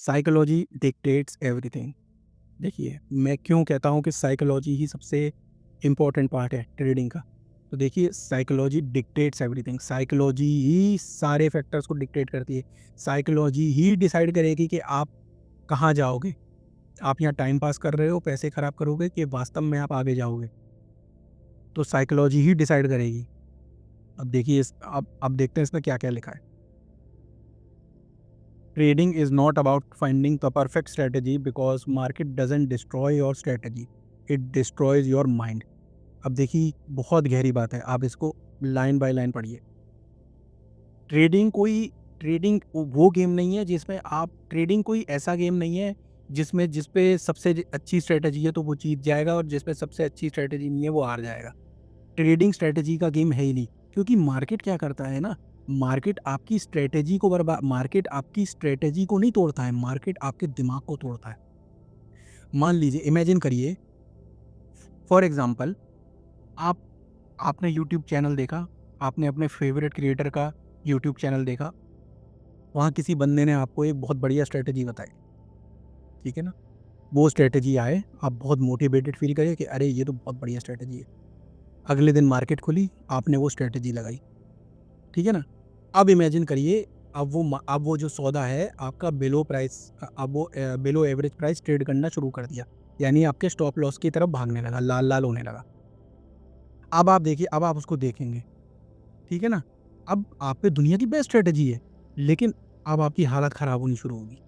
Psychology dictates everything. देखिए, मैं क्यों कहता हूँ कि साइकोलॉजी ही सबसे इम्पोर्टेंट पार्ट है ट्रेडिंग का। तो देखिए, साइकोलॉजी डिक्टेट्स एवरीथिंग। साइकोलॉजी ही सारे फैक्टर्स को डिक्टेट करती है। साइकोलॉजी ही डिसाइड करेगी कि आप कहाँ जाओगे। आप यहाँ टाइम पास कर रहे हो, पैसे खराब करोगे कि वास्तव में आप आगे जाओगे। तो साइकोलॉजी ही डिसाइड करेगी। अब देखिए, अब देखते हैं इसमें क्या-क्या लिखा है। Trading is not about finding the perfect strategy because market doesn't destroy your strategy, it destroys your mind. अब देखिए, बहुत गहरी बात है, आप इसको लाइन बाय लाइन पढ़िए। ट्रेडिंग वो गेम नहीं है जिसमें आप ट्रेडिंग कोई ऐसा गेम नहीं है जिस पे सबसे अच्छी स्ट्रेटजी है तो वो जीत जाएगा और जिस पे सबसे अच्छी स्ट्रेटजी नहीं है वो हार जाएगा। ट्रेडिंग स्ट्रेटजी का गेम है ही नहीं, क्योंकि मार्केट क्या करता है ना, मार्केट आपकी स्ट्रेटजी को नहीं तोड़ता है, मार्केट आपके दिमाग को तोड़ता है। मान लीजिए, इमेजिन करिए, फॉर एग्जांपल, आप आपने यूट्यूब चैनल देखा, आपने अपने फेवरेट क्रिएटर का यूट्यूब चैनल देखा, वहाँ किसी बंदे ने आपको एक बहुत बढ़िया स्ट्रेटजी बताई, ठीक है ना? वो स्ट्रेटजी आए, आप बहुत मोटिवेटेड फील करें कि अरे ये तो बहुत बढ़िया स्ट्रेटजी है। अगले दिन मार्केट खुली, आपने वो स्ट्रेटजी लगाई, ठीक है ना? अब इमेजिन करिए, अब वो जो सौदा है आपका बिलो एवरेज प्राइस ट्रेड करना शुरू कर दिया, यानी आपके स्टॉप लॉस की तरफ भागने लगा, लाल-लाल होने लगा। अब आप देखिए, अब आप उसको देखेंगे, ठीक है ना? अब आप पे दुनिया की बेस्ट स्ट्रैटेजी है, लेकिन अब आपकी हालत खराब होनी शुरू होगी।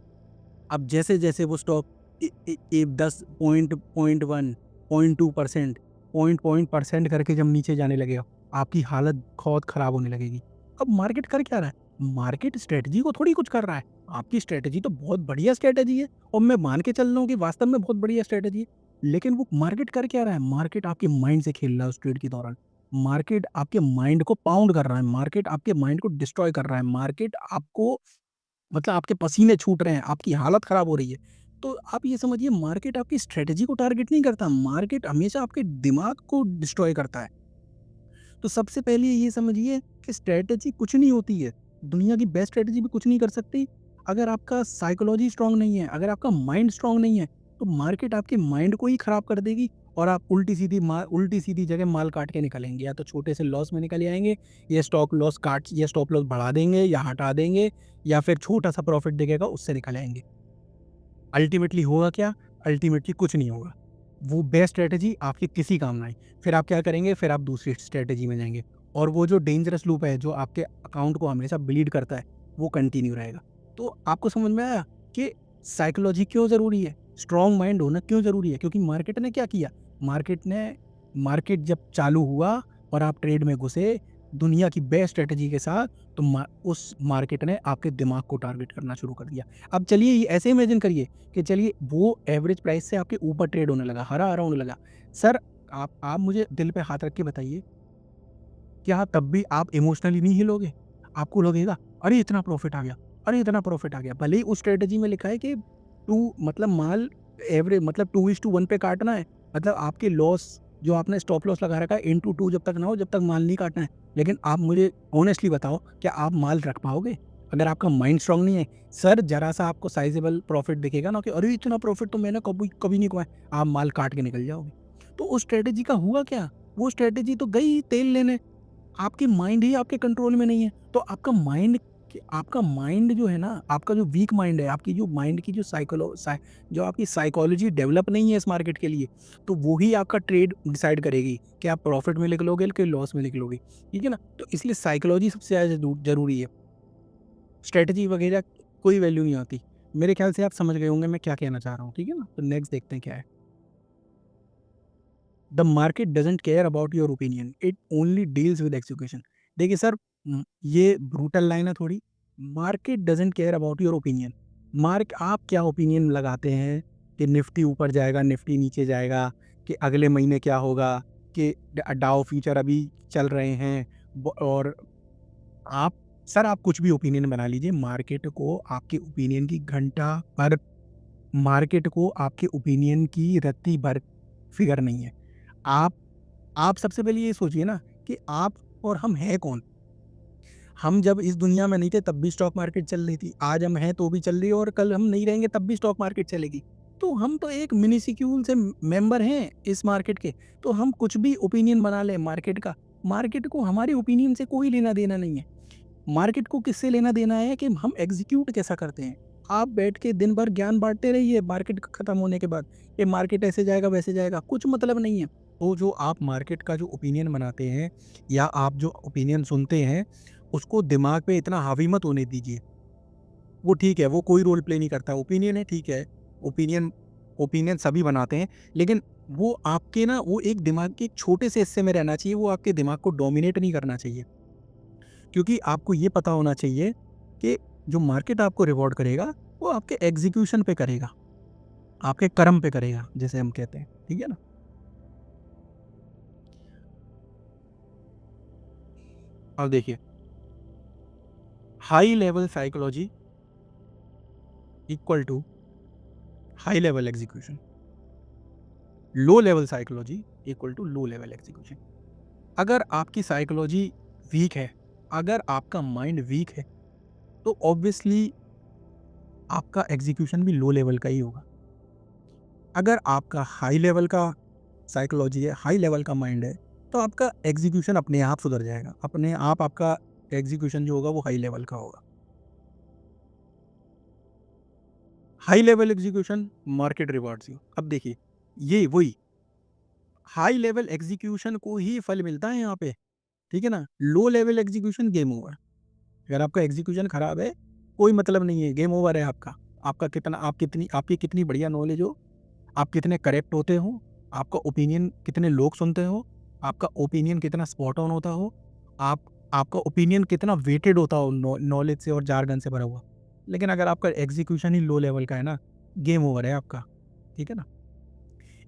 अब जैसे-जैसे वो स्टॉक 10 पॉइंट 1, 0.2%, पॉइंट परसेंट करके जब नीचे जाने लगेगा, आपकी हालत बहुत खराब होने लगेगी। अब मार्केट कर क्या रहा है? मार्केट स्ट्रैटेजी को थोड़ी कुछ कर रहा है। आपकी स्ट्रैटेजी तो बहुत बढ़िया स्ट्रैटेजी है और मैं मान के चल रहा हूँ कि वास्तव में बहुत बढ़िया स्ट्रैटेजी है। लेकिन वो मार्केट कर क्या रहा है? मार्केट आपके माइंड से खेल रहा है उस ट्रेड के दौरान। मार्केट आपके माइंड को पाउंड कर रहा है, मार्केट आपके माइंड को डिस्ट्रॉय कर रहा है, मार्केट आपको, मतलब आपके पसीने छूट रहे हैं, आपकी हालत खराब हो रही है। तो आप ये समझिए, मार्केट आपकी स्ट्रैटेजी को टारगेट नहीं करता, मार्केट हमेशा आपके दिमाग को डिस्ट्रॉय करता है। तो सबसे पहले ये समझिए कि स्ट्रैटेजी कुछ नहीं होती है। दुनिया की बेस्ट स्ट्रैटेजी भी कुछ नहीं कर सकती। अगर आपका साइकोलॉजी स्ट्रॉन्ग नहीं है, अगर आपका माइंड स्ट्रॉन्ग नहीं है, तो मार्केट आपके माइंड को ही खराब कर देगी और आप उल्टी-सीधी जगह माल काट के निकलेंगे। या तो छोटे से लॉस में निकल आएँगे, या स्टॉप लॉस बढ़ा देंगे या हटा देंगे, या फिर छोटा-सा प्रॉफिट दिखेगा उससे निकल आएँगे। अल्टीमेटली होगा क्या? अल्टीमेटली कुछ नहीं होगा। वो बेस्ट स्ट्रैटेजी आपके किसी काम ना आई। फिर आप क्या करेंगे? फिर आप दूसरी स्ट्रैटेजी में जाएँगे और वो जो डेंजरस लूप है, जो आपके अकाउंट को हमेशा ब्लीड करता है, वो कंटिन्यू रहेगा। तो आपको समझ में आया कि साइकोलॉजी क्यों ज़रूरी है? स्ट्रॉन्ग माइंड होना क्यों ज़रूरी है? क्योंकि मार्केट ने क्या किया? मार्केट जब चालू हुआ और आप ट्रेड में घुसे, दुनिया की बेस्ट स्ट्रैटेजी के साथ, तो उस मार्केट ने आपके दिमाग को टारगेट करना शुरू कर दिया। अब चलिए, ये ऐसे इमेजिन करिए कि चलिए वो एवरेज प्राइस से आपके ऊपर ट्रेड होने लगा, हरा-हरा होने लगा। सर, आप मुझे दिल पे हाथ रख के बताइए, क्या तब भी आप इमोशनली नहीं हिलोगे? आपको लगेगा, अरे इतना प्रॉफ़िट आ गया, अरे इतना प्रॉफ़िट आ गया। भले ही उस स्ट्रैटेजी में लिखा है कि 2 मतलब माल एवरेज मतलब 2:1 पे काटना है। मतलब आपके लॉस, जो आपने स्टॉप लॉस लगा रखा है, इंटू 2 जब तक ना हो, जब तक माल नहीं काटना है। लेकिन आप मुझे ऑनेस्टली बताओ, क्या आप माल रख पाओगे? अगर आपका माइंड स्ट्रॉन्ग नहीं है। सर, ज़रा-सा आपको साइज़ेबल प्रॉफ़िट दिखेगा ना कि अरे इतना प्रॉफ़िट तो मैंने कभी कभी नहीं कमाया, आप माल काट के निकल जाओगे। तो उस स्ट्रैटेजी का हुआ क्या? वो स्ट्रैटेजी तो गई तेल लेने। आपकी माइंड ही आपके कंट्रोल में नहीं है। तो आपका माइंड जो है ना, आपका जो वीक माइंड है, आपकी जो माइंड की जो आपकी साइकोलॉजी डेवलप नहीं है इस मार्केट के लिए, तो वो ही आपका ट्रेड डिसाइड करेगी कि आप प्रॉफिट में निकलोगे कि लॉस में निकलोगे, ठीक है ना? तो इसलिए साइकोलॉजी सबसे ज़्यादा ज़रूरी है। स्ट्रैटेजी वगैरह कोई वैल्यू नहीं होती। मेरे ख्याल से आप समझ गए होंगे मैं क्या कहना चाह रहा हूँ, ठीक है ना? तो नेक्स्ट देखते हैं क्या है। The market doesn't care about your opinion, it only deals with execution. देखिए सर, ये ब्रूटल लाइन है थोड़ी। Market doesn't care about your opinion. आप क्या ओपिनियन लगाते हैं कि निफ्टी ऊपर जाएगा, निफ्टी नीचे जाएगा, कि अगले महीने क्या होगा, कि डाउ फ्यूचर अभी चल रहे हैं, और आप आप कुछ भी ओपिनियन बना लीजिए, मार्केट को आपके ओपिनियन की रत्ती भर फिक्र नहीं है। आप आप सबसे पहले ये सोचिए ना कि आप और हम हैं कौन? हम जब इस दुनिया में नहीं थे तब भी स्टॉक मार्केट चल रही थी, आज हम हैं तो भी चल रही है और कल हम नहीं रहेंगे तब भी स्टॉक मार्केट चलेगी। तो हम तो एक मिनिस्क्यूल से मेंबर हैं इस मार्केट के, तो हम कुछ भी ओपिनियन बना लें मार्केट का, मार्केट को हमारे ओपिनियन से कोई लेना देना नहीं है। मार्केट को किससे लेना देना है कि हम एग्जीक्यूट कैसा करते हैं। आप बैठ के दिन भर ज्ञान बांटते रहिए मार्केट खत्म होने के बाद, ये मार्केट ऐसे जाएगा वैसे जाएगा, कुछ मतलब नहीं है। तो जो आप मार्केट का जो ओपिनियन बनाते हैं या आप जो ओपिनियन सुनते हैं, उसको दिमाग पे इतना हावी मत होने दीजिए। वो ठीक है, वो कोई रोल प्ले नहीं करता, ओपिनियन है ठीक है, ओपिनियन ओपिनियन सभी बनाते हैं, लेकिन वो आपके ना वो एक दिमाग के एक छोटे से हिस्से में रहना चाहिए, वो आपके दिमाग को डोमिनेट नहीं करना चाहिए। क्योंकि आपको ये पता होना चाहिए कि जो मार्केट आपको रिवॉर्ड करेगा, वो आपके एग्जीक्यूशन पे करेगा, आपके कर्म पे करेगा, जैसे हम कहते हैं, ठीक है ना? अब देखिए, high level psychology equal to high level execution, low level psychology equal to low level execution. अगर आपकी साइकोलॉजी वीक है, अगर आपका माइंड वीक है, तो ऑब्वियसली आपका एग्जीक्यूशन भी लो लेवल का ही होगा। अगर आपका हाई लेवल का साइकोलॉजी है, हाई लेवल का माइंड है, तो आपका एग्जीक्यूशन अपने आप सुधर जाएगा, अपने आप आपका एग्जीक्यूशन जो होगा वो हाई लेवल का होगा। High level execution market rewards you. अब देखिए, ये वही हाई लेवल एग्जीक्यूशन को ही फल मिलता है यहाँ पे, ठीक है ना? लो लेवल एग्जीक्यूशन गेम ओवर। अगर आपका एग्जीक्यूशन खराब है, कोई मतलब नहीं है, गेम ओवर है आपका। आपका कितना आप कितनी आपकी कितनी बढ़िया नॉलेज हो, आप कितने करेक्ट होते हो, आपका ओपिनियन कितने लोग सुनते हो, आपका ओपिनियन कितना स्पॉट ऑन होता हो, आप आपका ओपिनियन कितना वेटेड होता हो नॉलेज से और जार्गन से भरा हुआ। लेकिन अगर आपका एग्जीक्यूशन ही लो लेवल का है ना, गेम ओवर है आपका, ठीक है ना?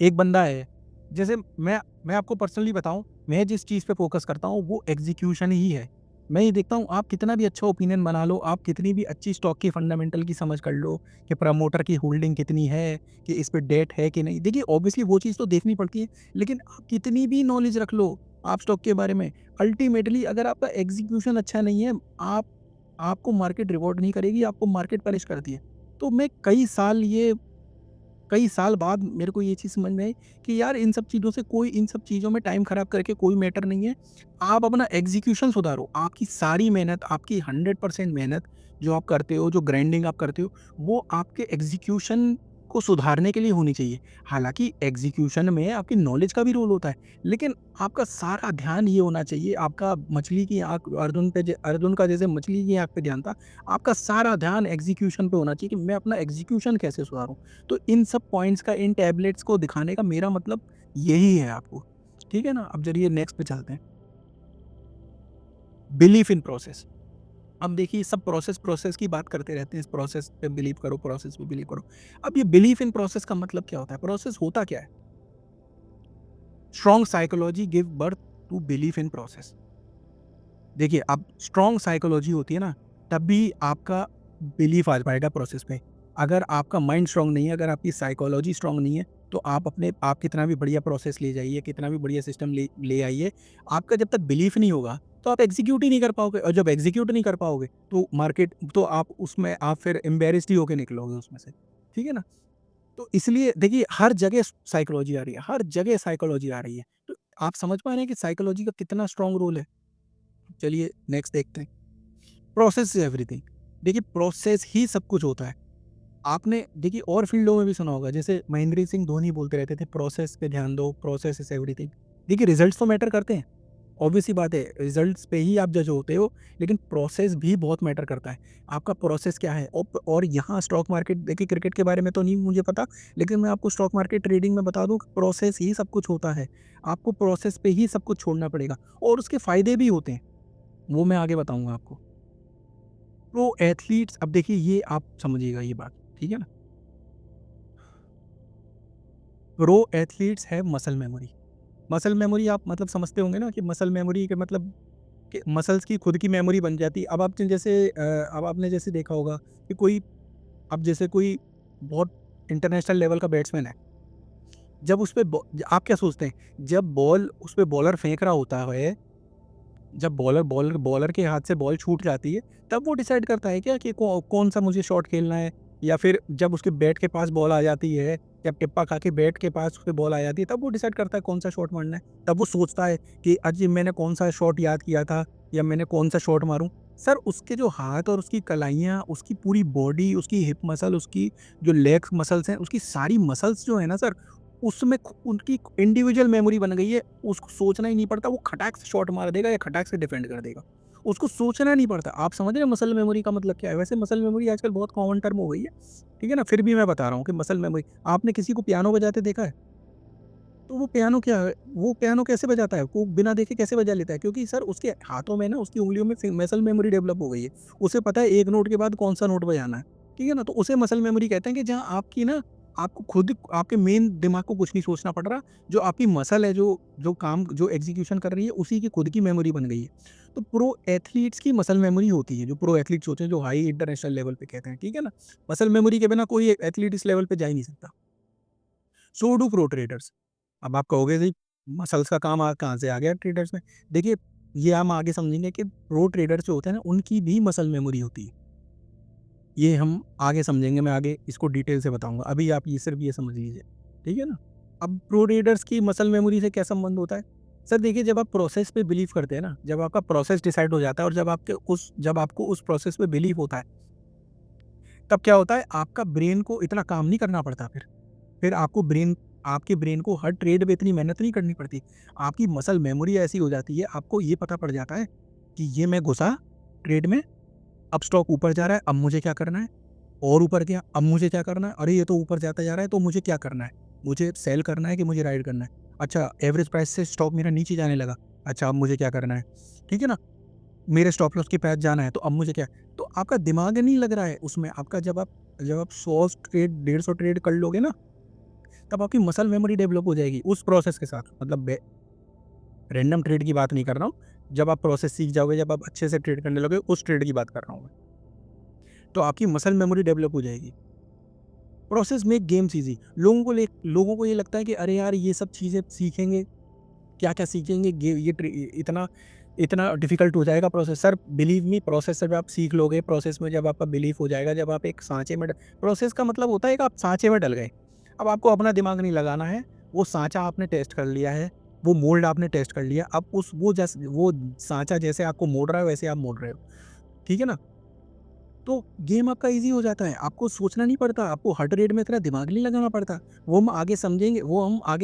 एक बंदा है, जैसे मैं आपको पर्सनली बताऊँ, मैं जिस चीज़ पे फ़ोकस करता हूँ वो एग्ज़ीक्यूशन ही है। मैं ये देखता हूँ आप कितना भी अच्छा ओपिनियन बना लो, आप कितनी भी अच्छी स्टॉक की फंडामेंटल की समझ कर लो कि प्रमोटर की होल्डिंग कितनी है, कि इस पे डेट है कि नहीं। देखिए ऑब्वियसली वो चीज़ तो देखनी पड़ती है, लेकिन आप कितनी भी नॉलेज रख लो आप स्टॉक के बारे में, अल्टीमेटली अगर आपका एग्ज़ीक्यूशन अच्छा नहीं है, आपको मार्केट रिवॉर्ड नहीं करेगी, आपको मार्केट पनिश करती है। तो मैं कई साल बाद मेरे को ये चीज़ समझ में आई कि यार इन सब चीज़ों में टाइम ख़राब करके कोई मैटर नहीं है। आप अपना एग्ज़ीक्यूशन सुधारो। आपकी सारी मेहनत, आपकी 100% मेहनत जो आप करते हो, जो ग्राइंडिंग आप करते हो, वो आपके एग्ज़ीक्यूशन को सुधारने के लिए होनी चाहिए। हालाँकि एग्ज़ीक्यूशन में आपकी नॉलेज का भी रोल होता है, लेकिन आपका सारा ध्यान ये होना चाहिए, आपका मछली की आँख अर्जुन का जैसे मछली की आँख पे ध्यान था, आपका सारा ध्यान एग्ज़ीक्यूशन पे होना चाहिए कि मैं अपना एग्ज़ीक्यूशन कैसे सुधारूँ। तो इन सब पॉइंट्स का इन टैबलेट्स को दिखाने का मेरा मतलब यही है आपको, ठीक है ना? अब चलिए नेक्स्ट पे चलते हैं। Belief in process. अब देखिए सब प्रोसेस की बात करते रहते हैं, इस प्रोसेस पे बिलीव करो, प्रोसेस पे बिलीव करो। अब ये बिलीफ इन प्रोसेस का मतलब क्या होता है? प्रोसेस होता क्या है? Strong psychology give birth to belief in process. देखिए अब स्ट्रॉन्ग साइकोलॉजी होती है ना, तब भी आपका बिलीफ आ पाएगा प्रोसेस पे। अगर आपका माइंड स्ट्रॉन्ग नहीं है, अगर आपकी साइकोलॉजी स्ट्रॉन्ग नहीं है, तो आप कितना भी बढ़िया प्रोसेस ले जाइए, कितना भी बढ़िया सिस्टम ले ले आइए, आपका जब तक बिलीफ नहीं होगा, तो आप एग्जीक्यूट ही नहीं कर पाओगे और जब एग्जीक्यूट नहीं कर पाओगे, तो आप उसमें आप फिर एम्बैरेस्ड ही होके निकलोगे उसमें से, ठीक है ना? तो इसलिए देखिए हर जगह साइकोलॉजी आ रही है, हर जगह साइकोलॉजी आ रही है। तो आप समझ पा रहे हैं कि साइकोलॉजी का कितना स्ट्रॉन्ग रोल है? चलिए नेक्स्ट देखते हैं। Process is everything. देखिए प्रोसेस ही सब कुछ होता है। आपने देखिए और फील्डों में भी सुना होगा, जैसे महेंद्र सिंह धोनी बोलते रहते थे प्रोसेस पे ध्यान दो, प्रोसेस इज एवरीथिंग। देखिए रिजल्ट्स तो मैटर करते हैं, ऑब्वियस सी बात है, रिजल्ट्स पे ही आप जज होते हो, लेकिन प्रोसेस भी बहुत मैटर करता है। आपका प्रोसेस क्या है? और यहाँ स्टॉक मार्केट, देखिए क्रिकेट के बारे में तो नहीं मुझे पता, लेकिन मैं आपको स्टॉक मार्केट ट्रेडिंग में बता दूँ कि प्रोसेस ही सब कुछ होता है। आपको प्रोसेस पे ही सब कुछ छोड़ना पड़ेगा और उसके फ़ायदे भी होते हैं, वो मैं आगे बताऊँगा आपको। प्रो एथलीट्स, अब देखिए ये आप समझिएगा ये बात, ठीक है ना? Pro athletes have muscle memory. Muscle memory आप मतलब समझते होंगे ना कि मसल मेमोरी के मतलब कि मसल्स की खुद की मेमोरी बन जाती है। अब आपने जैसे देखा होगा कि अब जैसे कोई बहुत इंटरनेशनल लेवल का बैट्समैन है, जब उस पे बॉ आप क्या सोचते हैं? जब बॉल उस पे बॉलर फेंक रहा होता है, जब बॉलर के हाथ से बॉल छूट जाती है, तब वो डिसाइड करता है क्या कि कौन-सा मुझे शॉट खेलना है, या फिर जब उसके बैट के पास बॉल आ जाती है, जब टिप्पा खा के बैट के पास उसके बॉल आ जाती है, तब वो डिसाइड करता है कौन-सा शॉट मारना है। तब वो सोचता है कि आज ये मैंने कौन-सा शॉट याद किया था, या मैंने कौन-सा शॉट मारूँ। सर उसके जो हाथ और उसकी कलाइयाँ, उसकी पूरी बॉडी, उसकी हिप मसल, उसकी जो लेग मसल्स हैं, उसकी सारी मसल्स जो है ना सर, उसमें उनकी इंडिविजुअल मेमोरी बन गई है। उसको सोचना ही नहीं पड़ता, वो खटाक से शॉट मार देगा या खटाक से डिफेंड कर देगा। उसको सोचना नहीं पड़ता। आप समझ रहे हैं मसल मेमोरी का मतलब क्या है? वैसे मसल मेमोरी आजकल बहुत कॉमन टर्म हो गई है, ठीक है ना? फिर भी मैं बता रहा हूँ कि मसल मेमोरी, आपने किसी को पियानो बजाते देखा है? तो वो पियानो क्या है? वो पियानो कैसे बजाता है? वो बिना देखे कैसे बजा लेता है? क्योंकि सर उसके हाथों में ना, उसकी उँगलियों में मसल मेमोरी डेवलप हो गई है। उसे पता है एक नोट के बाद कौन-सा नोट बजाना है, ठीक है ना? तो उसे मसल मेमोरी कहते हैं कि जहाँ आपकी ना, आपको खुद आपके मेन दिमाग को कुछ नहीं सोचना पड़ रहा, जो आपकी मसल है, जो जो काम जो एग्ज़ीक्यूशन कर रही है, उसी की खुद की मेमोरी बन गई है। तो प्रो एथलीट्स की मसल मेमोरी होती है, जो प्रो एथलीट्स होते हैं, जो हाई इंटरनेशनल लेवल पे कहते हैं, ठीक है ना? मसल मेमोरी के बिना कोई एथलीट इस लेवल पे जा ही नहीं सकता। So do pro traders. अब आप कहोगे जी मसल्स का काम कहाँ से आ गया ट्रेडर्स में? देखिए, ये हम आगे समझेंगे कि प्रो ट्रेडर्स जो होते हैं ना, उनकी भी मसल मेमोरी होती है। ये हम आगे समझेंगे, मैं आगे इसको डिटेल से बताऊँगा। अभी आप ये सिर्फ़ ये समझ लीजिए, ठीक है ना? अब प्रो ट्रेडर्स की मसल मेमोरी से क्या संबंध होता है? सर देखिए, जब आप प्रोसेस पे बिलीव करते हैं ना, जब आपका प्रोसेस डिसाइड हो जाता है, और जब आपको उस प्रोसेस पे बिलीव होता है, तब क्या होता है, आपका ब्रेन को इतना काम नहीं करना पड़ता फिर। फिर आपके ब्रेन को हर ट्रेड में इतनी मेहनत नहीं करनी पड़ती। आपकी मसल मेमोरी ऐसी हो जाती है, आपको ये पता पड़ जाता है कि ये मैं घुसा ट्रेड में, अब स्टॉक ऊपर जा रहा है, अब मुझे क्या करना है? और ऊपर गया, अब मुझे क्या करना है? अरे ये तो ऊपर जाता जा रहा है, तो मुझे क्या करना है? मुझे सेल करना है कि मुझे राइड करना है? अच्छा, एवरेज प्राइस से स्टॉक मेरा नीचे जाने लगा। अच्छा, अब मुझे क्या करना है? ठीक है ना? मेरे स्टॉप लॉस के पास जाना है, तो अब मुझे क्या? तो आपका दिमाग नहीं लग रहा है उसमें। आपका जब आप 100 ट्रेड, 150 ट्रेड कर लोगे ना, तब आपकी मसल मेमोरी डेवलप हो जाएगी उस प्रोसेस के साथ। मतलब रैंडम ट्रेड की बात नहीं कर रहा हूँ। जब आप प्रोसेस सीख जाओगे, जब आप अच्छे से ट्रेड करने लगोगे, उस ट्रेड की बात कर रहा हूँ मैं। तो आपकी मसल मेमोरी डेवलप हो जाएगी। Process make games easy. लोगों को ये लगता है कि अरे यार, ये सब चीज़ें सीखेंगे, क्या-क्या सीखेंगे, इतना इतना डिफ़िकल्ट हो जाएगा process. Sir believe me, process जब आप सीख लोगे, प्रोसेस में जब आपका बिलीफ हो जाएगा, जब आप एक साँचे में ड प्रोसेस का मतलब होता है कि आप साँचे में डल गए। अब आपको अपना दिमाग नहीं लगाना है, वो साँचा आपने टेस्ट कर लिया है, वो मोल्ड आपने टेस्ट कर लिया। अब वो साँचा जैसे आपको मोड़ रहा है, वैसे आप मोड़ रहे हो। ठीक है ना? तो गेम आपका ईज़ी हो जाता है, आपको सोचना नहीं पड़ता, आपको हर रेट में इतना दिमाग नहीं लगाना पड़ता। वो हम आगे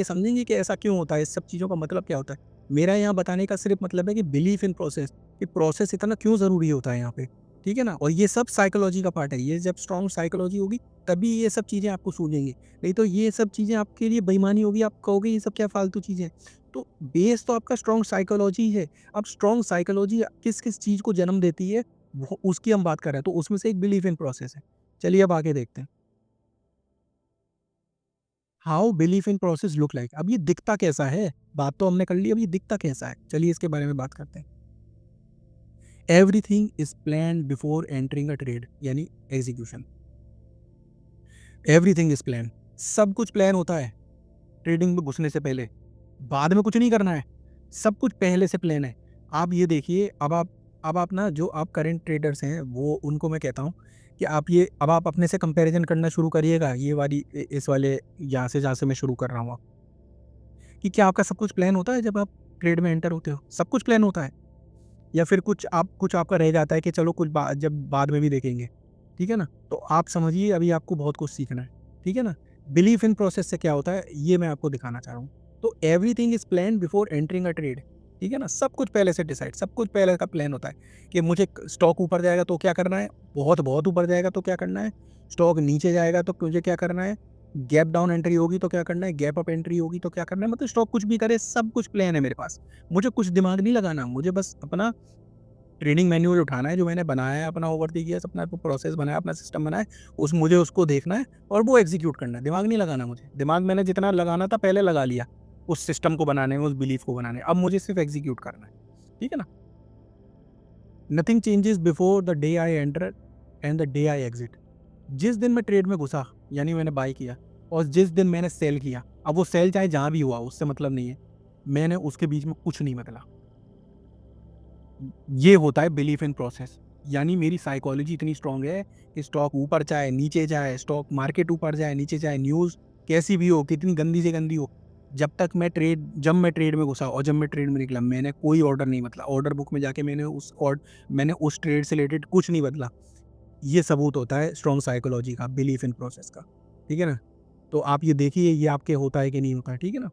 समझेंगे कि ऐसा क्यों होता है, इस सब चीज़ों का मतलब क्या होता है। मेरा यहाँ बताने का सिर्फ़ मतलब है कि बिलीफ इन प्रोसेस, कि प्रोसेस इतना क्यों ज़रूरी होता है यहाँ पे, ठीक है ना? और ये सब साइकोलॉजी का पार्ट है, ये जब स्ट्रॉन्ग साइकोलॉजी होगी, तभी ये सब चीज़ें आपको सूझेंगी। नहीं तो ये सब चीज़ें आपके लिए बेईमानी होगी, आप कहोगे ये सब क्या फालतू चीज़ें हैं। तो बेस तो आपका स्ट्रॉन्ग साइकोलॉजी है। अब स्ट्रॉन्ग साइकोलॉजी किस-किस चीज़ को जन्म देती है, वो उसकी हम बात कर रहे हैं, तो उसमें से एक बिलीफ इन प्रोसेस है। चलिए अब आगे देखते हैं। How belief in process look like. अब ये दिखता कैसा है? बात तो हमने कर ली, अब ये दिखता कैसा है? चलिए इसके बारे में बात करते हैं। Everything is planned before entering a trade, यानी एग्ज़ीक्यूशन। Everything is planned. सब कुछ प्लान होता है ट्रेडिंग में घुसने से पहले। बाद में कुछ नहीं करना है, सब कुछ पहले से प्लान है। आप ये देखिए, अब आप ना, जो आप करंट ट्रेडर्स हैं, वो उनको मैं कहता हूँ कि अब आप अपने से कंपैरिज़न करना शुरू करिएगा, ये वाली इस वाले यहाँ से जहाँ से मैं शुरू कर रहा हूँ, कि क्या आपका सब कुछ प्लान होता है जब आप ट्रेड में एंटर होते हो? सब कुछ प्लान होता है? या फिर कुछ आपका रह जाता है कि चलो कुछ जब बाद में भी देखेंगे, ठीक है ना? तो आप समझिए, अभी आपको बहुत कुछ सीखना है, ठीक है ना? बिलीफ इन प्रोसेस से क्या होता है, ये मैं आपको दिखाना चाह रहा हूँ। तो everything is planned before entering a trade, ठीक है ना? सब कुछ पहले से डिसाइड, सब कुछ पहले का प्लान होता है कि मुझे स्टॉक ऊपर जाएगा तो क्या करना है, बहुत ऊपर जाएगा तो क्या करना है, स्टॉक नीचे जाएगा तो मुझे क्या करना है, गैप डाउन एंट्री होगी तो क्या करना है, गैप अप एंट्री होगी तो क्या करना है, मतलब स्टॉक कुछ भी करे, सब कुछ प्लान है मेरे पास। मुझे कुछ दिमाग नहीं लगाना, मुझे बस अपना ट्रेडिंग मैन्युअल उठाना है, जो मैंने बनाया है, अपना ओवरथिंक अपना प्रोसेस बनाया, अपना सिस्टम बनाया है, मुझे उसको देखना है और वो एग्जीक्यूट करना है। दिमाग नहीं लगाना मुझे। दिमाग मैंने जितना लगाना था पहले लगा लिया, उस सिस्टम को बनाने में, उस बिलीफ को बनाने में। अब मुझे सिर्फ एग्जीक्यूट करना है, ठीक है ना? Nothing changes before the day I enter and the day I exit. जिस दिन मैं ट्रेड में घुसा, यानी मैंने बाय किया, और जिस दिन मैंने सेल किया, अब वो सेल चाहे जहाँ भी हुआ, उससे मतलब नहीं है, मैंने उसके बीच में कुछ नहीं बदला। ये होता है बिलीफ इन प्रोसेस। यानी मेरी साइकोलॉजी इतनी स्ट्रांग है कि स्टॉक ऊपर जाए, नीचे जाए, स्टॉक मार्केट ऊपर जाए, नीचे जाए, न्यूज़ कैसी भी हो, कितनी गंदी से गंदी हो, जब मैं ट्रेड में घुसा और जब मैं ट्रेड में निकला, मैंने कोई ऑर्डर नहीं बदला। ऑर्डर बुक में जाके मैंने उस ट्रेड से रिलेटेड कुछ नहीं बदला। ये सबूत होता है स्ट्रांग साइकोलॉजी का, बिलीफ इन प्रोसेस का। ठीक है ना? तो आप ये देखिए ये आपके होता है कि नहीं होता है, ठीक है ना?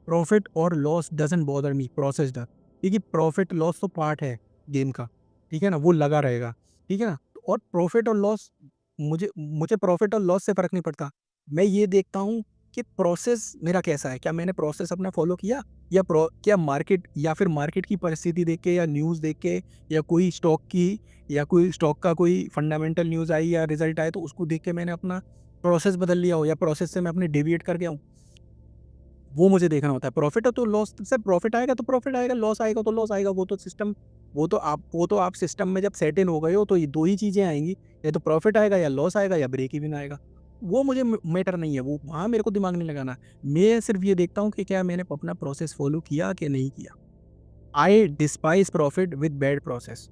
प्रॉफिट और loss doesn't bother me, process does. क्योंकि प्रॉफिट लॉस तो पार्ट है गेम का, ठीक है ना? वो लगा रहेगा, ठीक है ना? और प्रॉफिट और लॉस मुझे मुझे प्रॉफिट और लॉस से फ़र्क नहीं पड़ता। मैं ये देखता हूँ कि प्रोसेस मेरा कैसा है? क्या मैंने प्रोसेस अपना फ़ॉलो किया क्या मार्केट या फिर मार्केट की परिस्थिति देख के या न्यूज़ देख के या कोई स्टॉक का कोई फंडामेंटल न्यूज़ आई या रिज़ल्ट आए तो उसको देख के मैंने अपना प्रोसेस बदल लिया हो या प्रोसेस से मैं अपने डेविएट कर गया हूँ। वो मुझे देखना होता है। प्रॉफ़िट है तो लॉस से प्रॉफ़िट आएगा तो प्रॉफ़िट आएगा, लॉस आएगा तो लॉस आएगा। वो तो आप सिस्टम में जब सेट इन हो गए हो तो ये 2 ही चीज़ें आएँगी, या तो प्रॉफ़िट आएगा या लॉस आएगा या ब्रेक इवन आएगा। वो मुझे मैटर नहीं है, वो वहाँ मेरे को दिमाग नहीं लगाना। मैं सिर्फ़ ये देखता हूँ कि क्या मैंने अपना प्रोसेस फ़ॉलो किया कि नहीं किया। आई डिस्पाइज़ प्रॉफ़िट विद बैड प्रोसेस,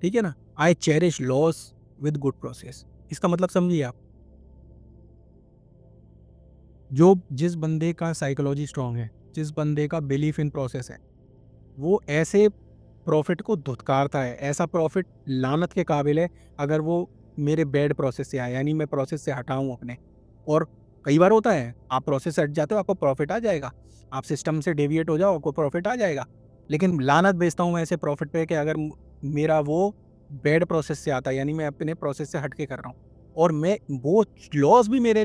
ठीक है ना? I cherish loss with good process. इसका मतलब समझिए आप। जिस बंदे का साइकोलॉजी स्ट्रॉन्ग है, जिस बंदे का बिलीफ इन प्रोसेस है, वो ऐसे प्रॉफ़िट को धुतकारता है, ऐसा प्रॉफ़िट लानत के काबिल है अगर वो मेरे बैड प्रोसेस से आए, यानी मैं प्रोसेस से हटा हूँ अपने। और कई बार होता है, आप प्रोसेस से हट जाते हो, आपको प्रॉफ़िट आ जाएगा। आप सिस्टम से डेविएट हो जाओ, आपको प्रॉफ़िट आ जाएगा। लेकिन लानत भेजता हूँ मैं ऐसे प्रॉफ़िट पे कि अगर मेरा वो बैड प्रोसेस से आता है, यानी मैं अपने प्रोसेस से हट के कर रहा हूँ। और मैं वो लॉस भी मेरे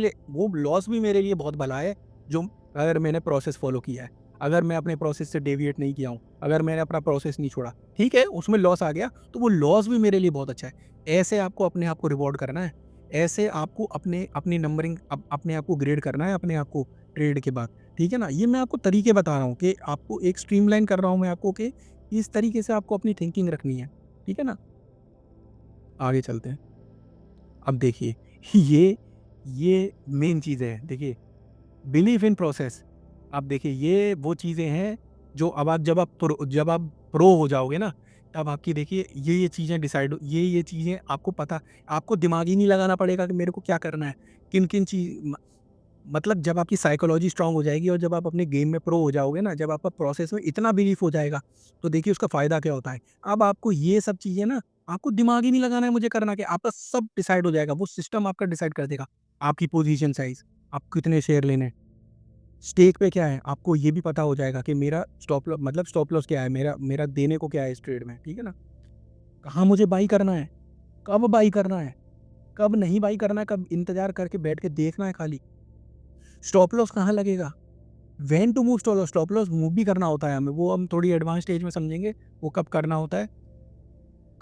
लिए बहुत भला है, जो अगर मैंने प्रोसेस फ़ॉलो किया है। अगर मैं अपने प्रोसेस से डेविएट नहीं किया हूँ, अगर मैंने अपना प्रोसेस नहीं छोड़ा, ठीक है, उसमें लॉस आ गया, तो वो लॉस भी मेरे लिए बहुत अच्छा है। ऐसे आपको अपने आप को रिवॉर्ड करना है। ऐसे आपको अपनी नंबरिंग अपने आप को ग्रेड करना है अपने आप को ट्रेड के बाद, ठीक है ना? ये मैं आपको तरीके बता रहा हूँ कि आपको एक स्ट्रीमलाइन कर रहा हूँ मैं आपको कि इस तरीके से आपको अपनी थिंकिंग रखनी है, ठीक है ना? आगे चलते हैं। अब देखिए ये ये मेन चीज़ है। देखिए बिलीव इन प्रोसेस। अब देखिए ये वो चीज़ें हैं जो अब आप जब आप प्रो हो जाओगे ना, तब आपकी देखिए ये चीज़ें ये चीज़ें आपको दिमाग ही नहीं लगाना पड़ेगा कि मेरे को क्या करना है। किन-किन चीज़ म मतलब जब आपकी साइकोलॉजी स्ट्रॉन्ग हो जाएगी और जब आप अपने गेम में प्रो हो जाओगे ना, जब आपका प्रोसेस में इतना बिलीफ हो जाएगा, तो देखिए उसका फ़ायदा क्या होता है। अब आपको ये सब चीज़ें ना, आपको दिमाग ही नहीं लगाना है मुझे करना क्या, आपका सब डिसाइड हो जाएगा, वो सिस्टम आपका डिसाइड कर देगा। आपकी पोज़ीशन साइज़, आपको कितने शेयर लेने हैं। स्टेक पे क्या है, आपको ये भी पता हो जाएगा कि मेरा स्टॉप लॉस क्या है, मेरा मेरा देने को क्या है इस ट्रेड में, ठीक है ना? कहाँ मुझे बाई करना है, कब बाई करना है, कब नहीं बाई करना है, कब इंतज़ार करके बैठ के देखना है खाली। स्टॉप लॉस कहाँ लगेगा, when to move stop loss move भी करना होता है हमें, वो हम थोड़ी एडवांस स्टेज में समझेंगे, वो कब करना होता है,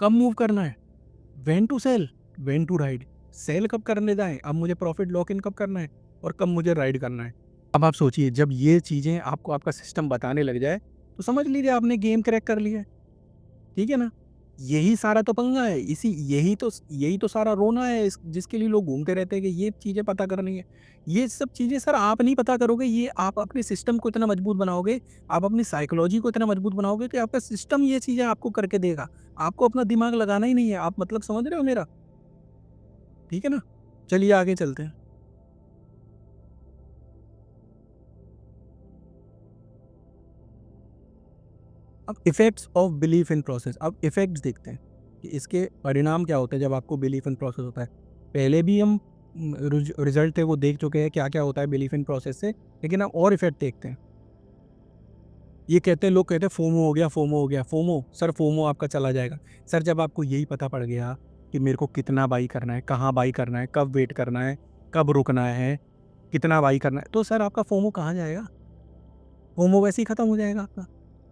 कब मूव करना है, when to sell, when to ride. Sell कब करने जाएँ, अब मुझे प्रॉफिट लॉक इन कब करना है और कब मुझे राइड करना है। अब आप सोचिए जब ये चीज़ें आपको आपका सिस्टम बताने लग जाए, तो समझ लीजिए आपने गेम क्रैक कर लिया है, ठीक है ना? यही सारा तो पंगा है, यही तो सारा रोना है इस जिसके लिए लोग घूमते रहते हैं कि ये चीज़ें पता करनी है। ये सब चीज़ें सर आप नहीं पता करोगे, ये आप अपने सिस्टम को इतना मजबूत बनाओगे, आप अपनी साइकोलॉजी को इतना मजबूत बनाओगे कि आपका सिस्टम ये चीज़ें आपको करके देगा। आपको अपना दिमाग लगाना ही नहीं है, आप मतलब समझ रहे हो मेरा? ठीक है ना? चलिए आगे चलते हैं। अब effects of belief in process, अब इफ़ेक्ट्स देखते हैं कि इसके परिणाम क्या होते हैं जब आपको बिलीफ इन प्रोसेस होता है। पहले भी हम रिजल्ट थे वो देख चुके हैं क्या क्या होता है बिलीफ इन प्रोसेस से, लेकिन अब और इफ़ेक्ट देखते हैं। लोग कहते हैं फोमो हो गया, फोमो हो गया। फोमो सर, फोमो आपका चला जाएगा। सर जब आपको यही पता पड़ गया कि मेरे को कितना बाई करना है, कहाँ बाई करना है, कब वेट करना है, कब रुकना है, कितना बाई करना है, तो सर आपका फोमो कहाँ जाएगा? फोमो वैसे ही खत्म हो जाएगा आपका।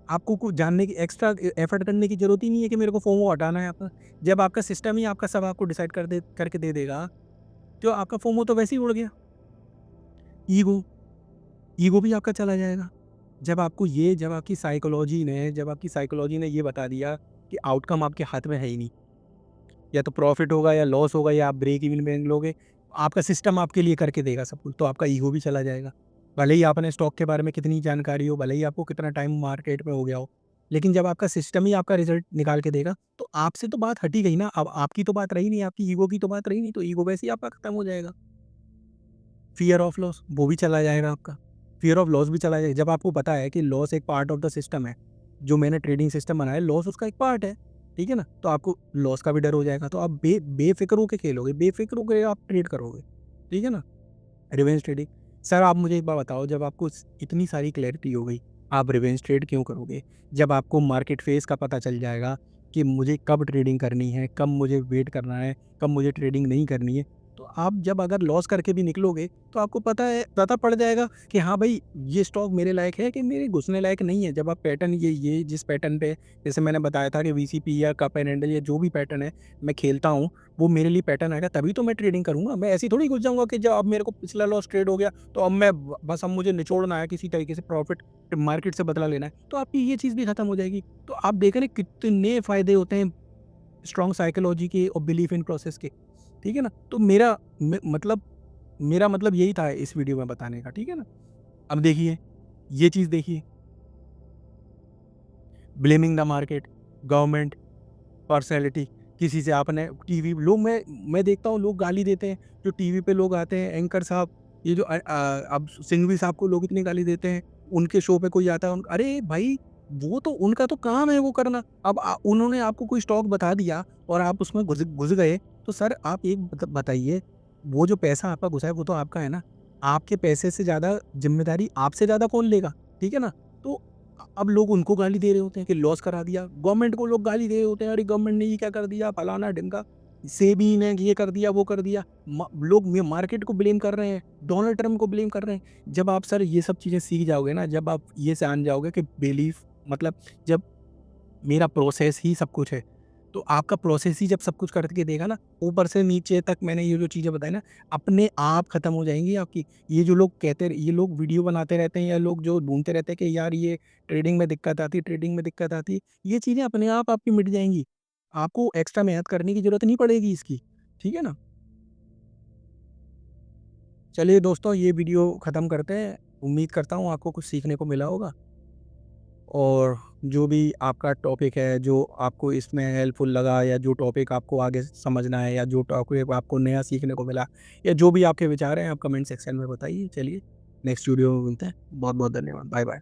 आपको कुछ जानने की एक्स्ट्रा एफर्ट करने की ज़रूरत ही नहीं है कि मेरे को फोमो हटाना है आपका। जब आपका सिस्टम ही आपका सब आपको डिसाइड करके दे देगा, तो आपका फोमो तो वैसे ही उड़ गया। ईगो, ईगो भी आपका चला जाएगा। जब आपकी साइकोलॉजी ने ये बता दिया कि आउटकम आपके हाथ में है ही नहीं, या तो प्रॉफ़िट होगा या लॉस होगा या आप ब्रेक इवन में लोगे, आपका सिस्टम आपके लिए करके देगा सब कुछ, तो आपका ईगो भी चला जाएगा। भले ही आपने स्टॉक के बारे में कितनी जानकारी हो, भले ही आपको कितना टाइम मार्केट में हो गया हो। लेकिन जब आपका सिस्टम ही आपका रिज़ल्ट निकाल के देगा, तो आपसे तो बात हट ही गई ना, अब आपकी तो बात रही नहीं, आपकी ईगो की तो बात रही नहीं, तो ईगो वैसे ही आपका खत्म हो जाएगा। फ़ियर ऑफ लॉस वो भी चला जाएगा आपका, फ़ियर ऑफ लॉस भी चला जाएगा। जब आपको पता है कि लॉस एक पार्ट ऑफ द सिस्टम है, जो मैंने ट्रेडिंग सिस्टम बनाया है, लॉस उसका एक पार्ट है, ठीक है ना? तो आपको लॉस का भी डर हो जाएगा, तो आप बेफ़िक्र होके खेलोगे, बेफ़िक्र होके आप ट्रेड करोगे, ठीक है ना? Revenge trading. सर आप मुझे एक बात बताओ, जब आपको इतनी सारी क्लैरिटी हो गई, आप रिवेंज ट्रेड क्यों करोगे? जब आपको मार्केट फेस का पता चल जाएगा कि मुझे कब ट्रेडिंग करनी है, कब मुझे वेट करना है, कब मुझे ट्रेडिंग नहीं करनी है, तो आप जब अगर लॉस करके भी निकलोगे, तो आपको पता पड़ जाएगा कि हाँ भाई, ये स्टॉक मेरे लायक है कि मेरे घुसने लायक नहीं है। जब आप पैटर्न ये जिस पैटर्न पे, जैसे मैंने बताया था कि वीसीपी या कप एंड हैंडल या जो भी पैटर्न है, मैं खेलता हूँ, वो मेरे लिए पैटर्न आएगा, तभी तो मैं ट्रेडिंग करूँगा। मैं ऐसे ही थोड़ी घुस जाऊँगा कि जब अब मेरे को पिछला लॉस ट्रेड हो गया, तो अब मैं बस अब मुझे निचोड़ना है, किसी तरीके से प्रॉफ़िट मार्केट से बदला लेना है, तो आपकी ये चीज़ भी खत्म हो जाएगी। तो आप देखें ना कितने फ़ायदे होते हैं स्ट्रॉन्ग साइकोलॉजी के और बिलीफ इन प्रोसेस के, ठीक है ना? तो मेरा मतलब यही था इस वीडियो में बताने का, ठीक है ना? अब देखिए, ये चीज़ देखिए, blaming the market, government, personality, किसी से आपने टीवी लोग मैं देखता हूँ लोग गाली देते हैं, जो टीवी पे लोग आते हैं एंकर साहब, ये जो अब सिंघवी साहब को लोग इतनी गाली देते हैं, उनके शो पे कोई आता है अरे भाई, वो तो उनका तो काम है वो करना। अब उन्होंने आपको कोई स्टॉक बता दिया और आप उसमें घुस घुस गए, तो सर आप एक बताइए, वो जो पैसा आपका घुसा है वो तो आपका है ना, आपके पैसे से ज़्यादा जिम्मेदारी आपसे ज़्यादा कौन लेगा, ठीक है ना? तो अब लोग उनको गाली दे रहे होते हैं कि लॉस करा दिया। गवर्नमेंट को लोग गाली दे रहे होते हैं, अरे गवर्नमेंट ने ये क्या कर दिया, फलाना-ढिमका, सेबी ने ये कर दिया, वो कर दिया। लोग मार्केट को ब्लेम कर रहे हैं, डोनाल्ड ट्रम्प को ब्लेम कर रहे हैं। जब आप सर ये सब चीज़ें सीख जाओगे ना, जब आप ये जान जाओगे कि बिलीफ मतलब जब मेरा प्रोसेस ही सब कुछ है, तो आपका प्रोसेस ही जब सब कुछ करके देगा ना, ऊपर से नीचे तक मैंने ये जो चीज़ें बताई ना, अपने आप खत्म हो जाएँगी आपकी। ये जो लोग ये लोग वीडियो बनाते रहते हैं या लोग जो ढूँढते रहते हैं कि यार ये ट्रेडिंग में दिक्कत आती है, ट्रेडिंग में दिक्कत आती है, ये चीज़ें अपने आप आपकी मिट जाएँगी। आपको एक्स्ट्रा मेहनत करने की ज़रूरत नहीं पड़ेगी इसकी, ठीक है ना? चलिए दोस्तों, ये वीडियो ख़त्म करते हैं। उम्मीद करता हूँ आपको कुछ सीखने को मिला होगा। और जो भी आपका टॉपिक है, जो आपको इसमें हेल्पफुल लगा या जो टॉपिक आपको आगे समझना है या जो टॉपिक आपको नया सीखने को मिला या जो भी आपके विचार हैं, आप कमेंट सेक्शन में बताइए। चलिए, नेक्स्ट वीडियो में मिलते हैं। बहुत-बहुत धन्यवाद। बाय-बाय।